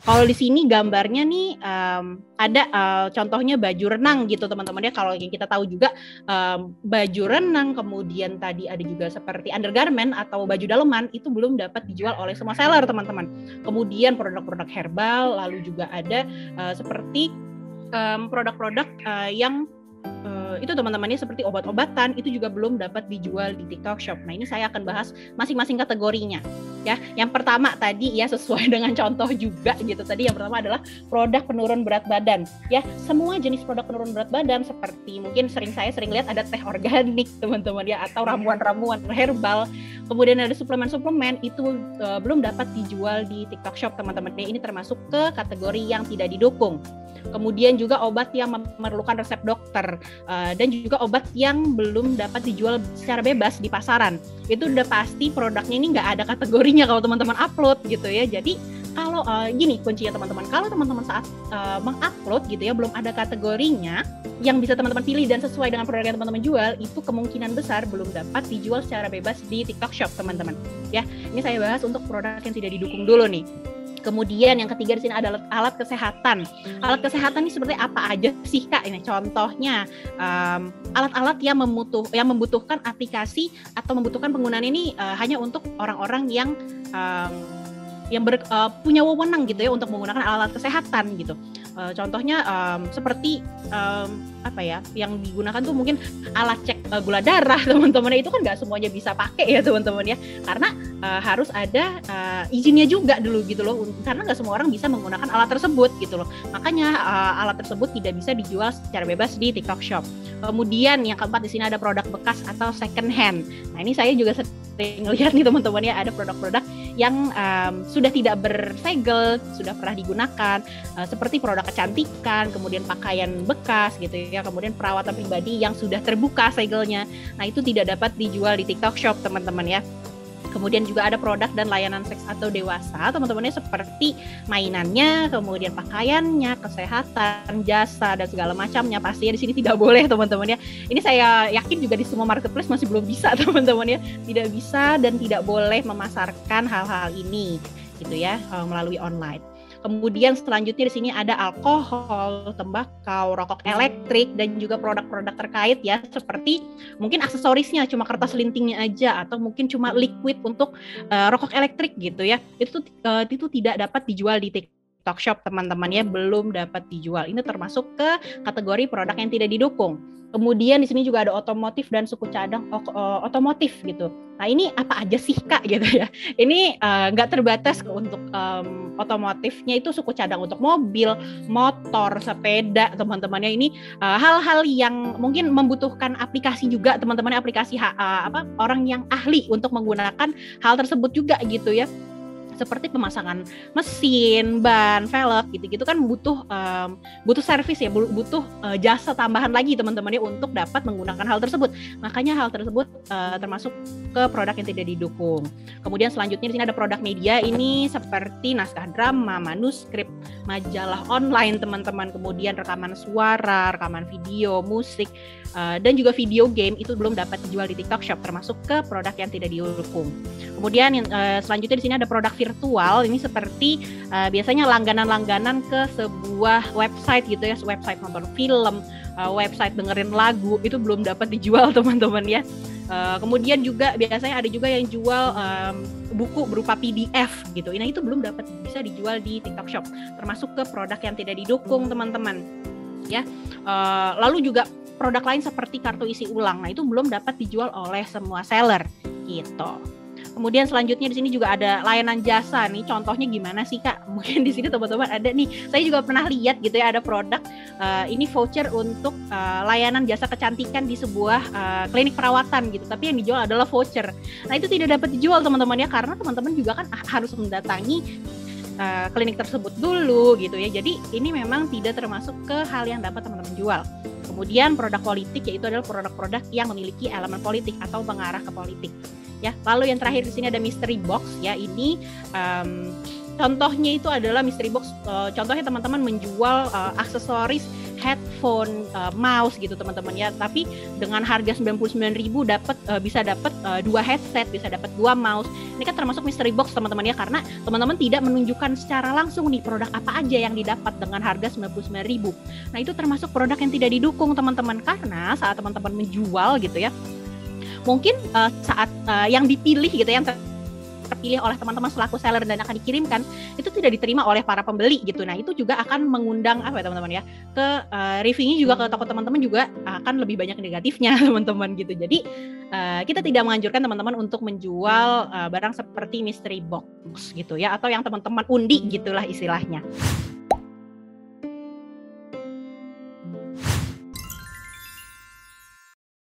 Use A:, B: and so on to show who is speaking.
A: Kalau di sini gambarnya nih ada contohnya baju renang gitu teman-teman ya. Kalau yang kita tahu juga baju renang, kemudian tadi ada juga seperti undergarment atau baju daleman itu belum dapat dijual oleh semua seller teman-teman. Kemudian produk-produk herbal, lalu juga ada seperti produk-produk yang itu teman-temannya seperti obat-obatan itu juga belum dapat dijual di TikTok Shop. Nah ini saya akan bahas masing-masing kategorinya ya. Yang pertama tadi ya sesuai dengan contoh juga gitu tadi, yang pertama adalah produk penurun berat badan ya. Semua jenis produk penurun berat badan seperti mungkin saya sering lihat ada teh organik teman-teman ya, atau ramuan-ramuan herbal, kemudian ada suplemen-suplemen itu belum dapat dijual di TikTok Shop teman-teman. Ini termasuk ke kategori yang tidak didukung. Kemudian juga obat yang memerlukan resep dokter dan juga obat yang belum dapat dijual secara bebas di pasaran. Itu udah pasti produknya ini nggak ada kategorinya kalau teman-teman upload gitu ya. Jadi kalau gini kuncinya teman-teman, kalau teman-teman saat mengupload gitu ya belum ada kategorinya yang bisa teman-teman pilih dan sesuai dengan produk yang teman-teman jual, itu kemungkinan besar belum dapat dijual secara bebas di TikTok Shop teman-teman ya. Ini saya bahas untuk produk yang tidak didukung dulu nih. Kemudian yang ketiga di sini adalah alat kesehatan. Alat kesehatan ini seperti apa aja sih Kak? Ini contohnya alat-alat yang membutuhkan aplikasi atau membutuhkan penggunaan ini hanya untuk orang-orang yang punya wewenang gitu ya untuk menggunakan alat kesehatan gitu. Contohnya seperti apa ya, yang digunakan tuh mungkin alat cek gula darah teman-teman, itu kan nggak semuanya bisa pakai ya teman-teman ya, karena harus ada izinnya juga dulu gitu loh, karena nggak semua orang bisa menggunakan alat tersebut gitu loh. Makanya alat tersebut tidak bisa dijual secara bebas di TikTok Shop. Kemudian yang keempat di sini ada produk bekas atau second hand. Nah ini saya juga sering lihat nih teman-teman ya, ada produk-produk yang sudah tidak bersegel, sudah pernah digunakan, seperti produk kecantikan, kemudian pakaian bekas gitu ya, kemudian perawatan pribadi yang sudah terbuka segelnya. Nah itu tidak dapat dijual di TikTok Shop teman-teman ya. Kemudian juga ada produk dan layanan seks atau dewasa teman-temannya, seperti mainannya, kemudian pakaiannya, kesehatan, jasa dan segala macamnya. Pastinya di sini tidak boleh teman-teman ya. Ini saya yakin juga di semua marketplace masih belum bisa teman-teman ya. Tidak bisa dan tidak boleh memasarkan hal-hal ini gitu ya melalui online. Kemudian selanjutnya di sini ada alkohol, tembakau, rokok elektrik, dan juga produk-produk terkait ya, seperti mungkin aksesorisnya cuma kertas lintingnya aja, atau mungkin cuma liquid untuk rokok elektrik gitu ya. Itu tidak dapat dijual di TikTok Shop teman-teman ya, belum dapat dijual. Ini termasuk ke kategori produk yang tidak didukung. Kemudian di sini juga ada otomotif dan suku cadang otomotif gitu. Nah ini apa aja sih Kak gitu ya? Ini nggak terbatas untuk otomotifnya, itu suku cadang untuk mobil, motor, sepeda teman-temannya. Ini hal-hal yang mungkin membutuhkan aplikasi juga teman-teman, aplikasi orang yang ahli untuk menggunakan hal tersebut juga gitu ya. Seperti pemasangan mesin, ban, velg gitu-gitu kan butuh servis ya, butuh jasa tambahan lagi teman-teman ya untuk dapat menggunakan hal tersebut. Makanya hal tersebut termasuk ke produk yang tidak didukung. Kemudian selanjutnya di sini ada produk media, ini seperti naskah drama, manuskrip, majalah online teman-teman, kemudian rekaman suara, rekaman video, musik, dan juga video game itu belum dapat dijual di TikTok Shop, termasuk ke produk yang tidak didukung. Kemudian selanjutnya di sini ada produk virtual, ini seperti biasanya langganan-langganan ke sebuah website gitu ya, website nonton film, website dengerin lagu, itu belum dapat dijual teman-teman ya. Kemudian juga biasanya ada juga yang jual buku berupa PDF gitu. Nah itu belum dapat bisa dijual di TikTok Shop, termasuk ke produk yang tidak didukung teman-teman ya. Lalu juga produk lain seperti kartu isi ulang, nah itu belum dapat dijual oleh semua seller gitu. Kemudian selanjutnya di sini juga ada layanan jasa nih, contohnya gimana sih Kak? Mungkin di sini teman-teman ada nih, saya juga pernah lihat gitu ya, ada produk ini voucher untuk layanan jasa kecantikan di sebuah klinik perawatan gitu, tapi yang dijual adalah voucher. Nah itu tidak dapat dijual teman-teman ya, karena teman-teman juga kan harus mendatangi klinik tersebut dulu gitu ya. Jadi ini memang tidak termasuk ke hal yang dapat teman-teman jual. Kemudian produk politik, yaitu adalah produk-produk yang memiliki elemen politik atau mengarah ke politik. Ya, lalu yang terakhir di sini ada mystery box ya. Ini contohnya itu adalah mystery box. Contohnya teman-teman menjual aksesoris headphone, mouse gitu teman-teman ya. Tapi dengan harga 99.000 bisa dapat 2 headset, bisa dapat 2 mouse. Ini kan termasuk mystery box teman-teman ya, karena teman-teman tidak menunjukkan secara langsung nih produk apa aja yang didapat dengan harga 99.000. Nah, itu termasuk produk yang tidak didukung teman-teman, karena saat teman-teman menjual gitu ya, mungkin saat yang dipilih gitu ya, yang terpilih oleh teman-teman selaku seller dan akan dikirimkan itu tidak diterima oleh para pembeli gitu. Nah, itu juga akan mengundang apa ya teman-teman ya, ke reviewnya juga ke toko teman-teman juga akan lebih banyak negatifnya teman-teman gitu. Jadi kita tidak menganjurkan teman-teman untuk menjual barang seperti mystery box gitu ya, atau yang teman-teman undi gitulah istilahnya.